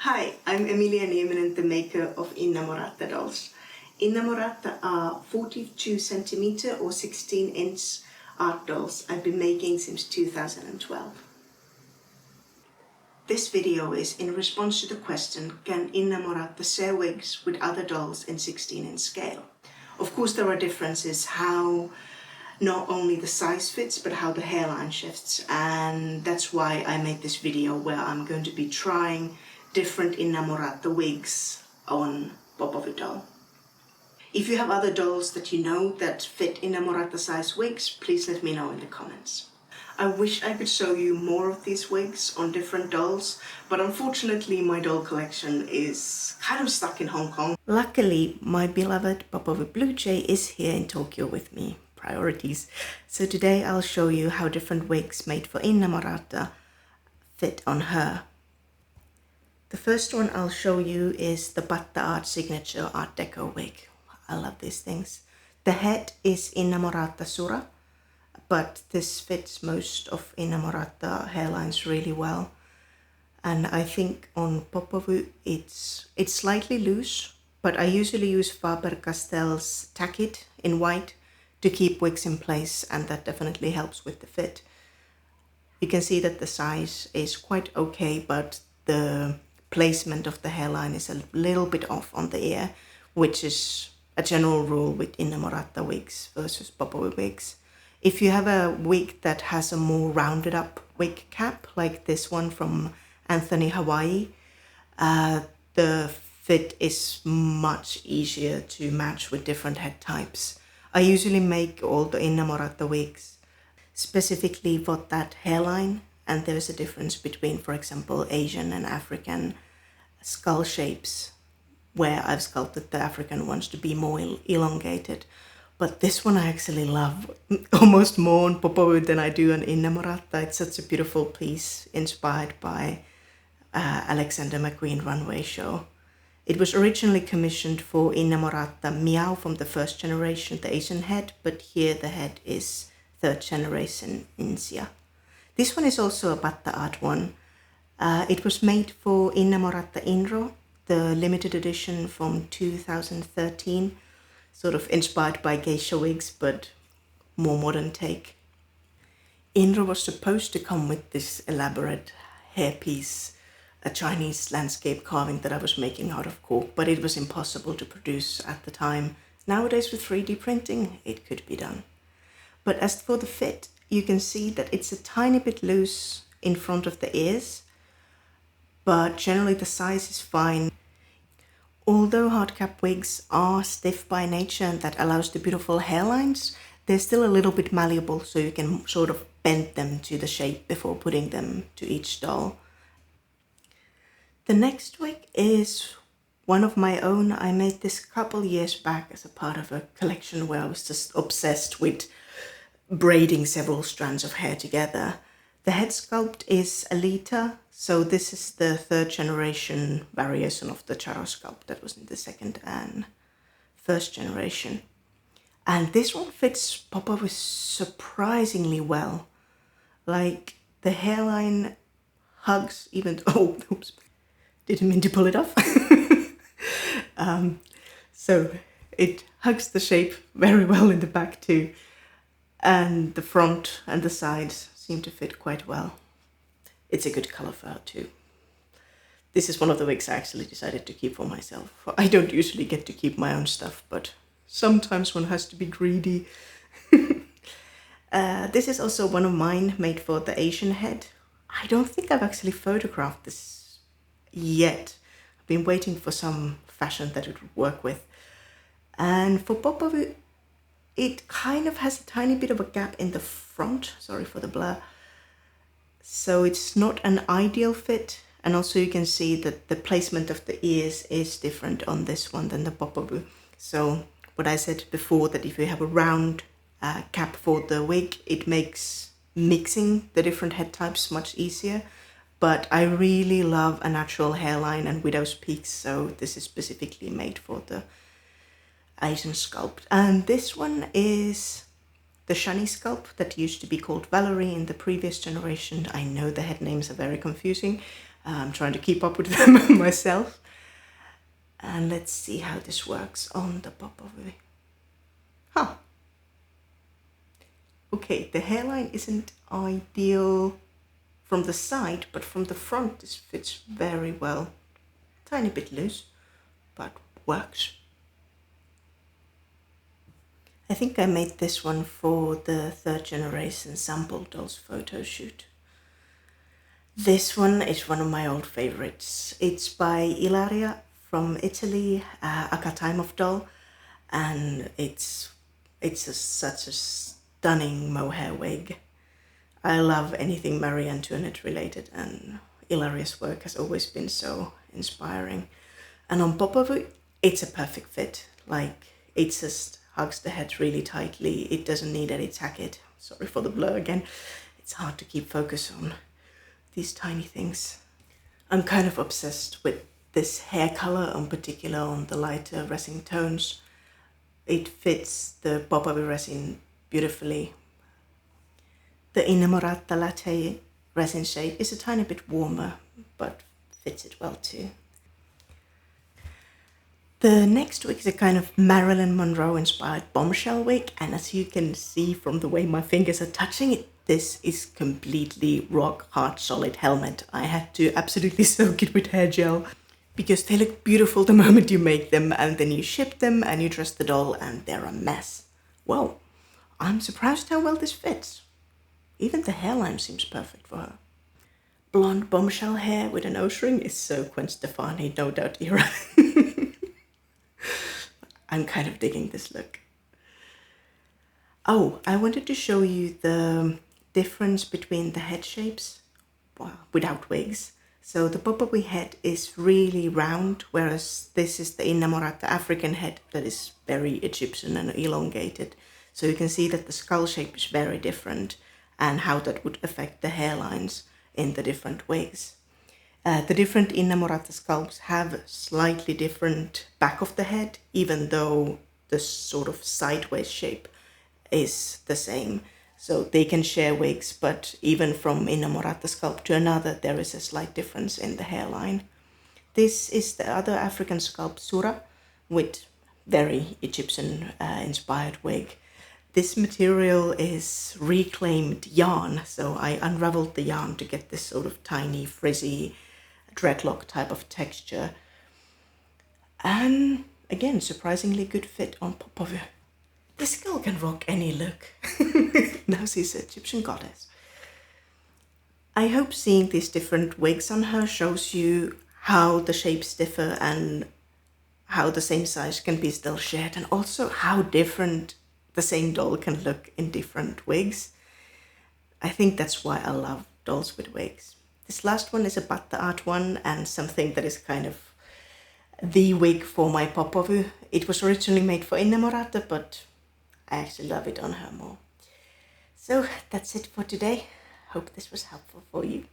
Hi, I'm Emilia Nieminen, the maker of Inamorata dolls. Inamorata are 42 centimeter or 16-inch art dolls I've been making since 2012. This video is in response to the question, can Inamorata share wigs with other dolls in 16-inch scale? Of course there are differences how not only the size fits but how the hairline shifts, and that's why I made this video where I'm going to be trying different Inamorata wigs on Popovy doll. If you have other dolls that you know that fit Inamorata size wigs, please let me know in the comments. I wish I could show you more of these wigs on different dolls, but unfortunately my doll collection is kind of stuck in Hong Kong. Luckily, my beloved Popovy Bluejay is here in Tokyo with me. Priorities. So today I'll show you how different wigs made for Inamorata fit on her. The first one I'll show you is the Batta Art Signature Art Deco wig. I love these things. The head is Inamorata Sura, but this fits most of Inamorata hairlines really well. And I think on Popovy it's slightly loose, but I usually use Faber-Castell's Tack It in white to keep wigs in place, and that definitely helps with the fit. You can see that the size is quite okay, but the placement of the hairline is a little bit off on the ear, which is a general rule with Inamorata wigs versus Popovy wigs. If you have a wig that has a more rounded up wig cap, like this one from Anthony Hawaii, the fit is much easier to match with different head types. I usually make all the Inamorata wigs specifically for that hairline, and there's a difference between, for example, Asian and African skull shapes, where I've sculpted the African ones to be more elongated. But this one I actually love almost more on Popovy than I do on Inamorata. It's such a beautiful piece inspired by Alexander McQueen runway show. It was originally commissioned for Inamorata Meow from the first generation, the Asian head, but here the head is third generation Insia. This one is also a Batta Art one. It was made for Inamorata Inro, the limited edition from 2013, sort of inspired by geisha wigs, but more modern take. Inro was supposed to come with this elaborate hairpiece, a Chinese landscape carving that I was making out of cork, but it was impossible to produce at the time. Nowadays with 3D printing, it could be done. But as for the fit, you can see that it's a tiny bit loose in front of the ears, but generally the size is fine. Although hardcap wigs are stiff by nature and that allows the beautiful hairlines, they're still a little bit malleable, so you can sort of bend them to the shape before putting them to each doll. The next wig is one of my own. I made this a couple years back as a part of a collection where I was just obsessed with braiding several strands of hair together. The head sculpt is Alita, so this is the third generation variation of the Charo sculpt that was in the second and first generation. And this one fits Popovy surprisingly well. Like, the hairline hugs even, oh, oops, didn't mean to pull it off. So it hugs the shape very well in the back too. And the front and the sides seem to fit quite well. It's a good color for her too. This is one of the wigs I actually decided to keep for myself. I don't usually get to keep my own stuff, but sometimes one has to be greedy. This is also one of mine, made for the Asian head. I don't think I've actually photographed this yet. I've been waiting for some fashion that it would work with. And for Popovy, it kind of has a tiny bit of a gap in the front, sorry for the blur. So it's not an ideal fit, and also you can see that the placement of the ears is different on this one than the Popovy. So what I said before, that if you have a round cap for the wig, it makes mixing the different head types much easier. But I really love a natural hairline and widow's peaks, so this is specifically made for the Asian sculpt. And this one is the Shani sculpt that used to be called Valerie in the previous generation. I know the head names are very confusing. I'm trying to keep up with them myself. And let's see how this works on the Popovy. Huh. Okay, the hairline isn't ideal from the side, but from the front this fits very well. Tiny bit loose, but works. I think I made this one for the 3rd generation sample dolls photo shoot. This one is one of my old favorites. It's by Ilaria from Italy, a time of doll, and it's such a stunning mohair wig. I love anything Marie Antoinette related, and Ilaria's work has always been so inspiring. And on Popovy, it's a perfect fit. Like, it just hugs the head really tightly. It doesn't need any tacket. Sorry for the blur again. It's hard to keep focus on these tiny things. I'm kind of obsessed with this hair color, in particular on the lighter resin tones. It fits the Popovy resin beautifully. The Inamorata latte resin shade is a tiny bit warmer, but fits it well too. The next wig is a kind of Marilyn Monroe inspired bombshell wig, and as you can see from the way my fingers are touching it, this is completely rock hard solid helmet. I had to absolutely soak it with hair gel because they look beautiful the moment you make them, and then you ship them and you dress the doll and they're a mess. Well, I'm surprised how well this fits. Even the hairline seems perfect for her. Blonde bombshell hair with a nose ring is so Gwen Stefani, no doubt era. I'm kind of digging this look. Oh, I wanted to show you the difference between the head shapes without wigs. So the Popovy head is really round, whereas this is the Inamorata African head that is very Egyptian and elongated. So you can see that the skull shape is very different and how that would affect the hairlines in the different wigs. The different Inamorata sculpts have slightly different back of the head, even though the sort of sideways shape is the same. So they can share wigs, but even from Inamorata sculpt to another, there is a slight difference in the hairline. This is the other African sculpt, Sura, with very Egyptian inspired wig. This material is reclaimed yarn, so I unraveled the yarn to get this sort of tiny, frizzy, dreadlock type of texture. And again, surprisingly good fit on Popovy. This girl can rock any look. Now she's an Egyptian goddess. I hope seeing these different wigs on her shows you how the shapes differ and how the same size can be still shared, and also how different the same doll can look in different wigs. I think that's why I love dolls with wigs. This last one is a Batta Art one and something that is kind of the wig for my Popovy. It was originally made for Inamorata, but I actually love it on her more. So that's it for today. Hope this was helpful for you.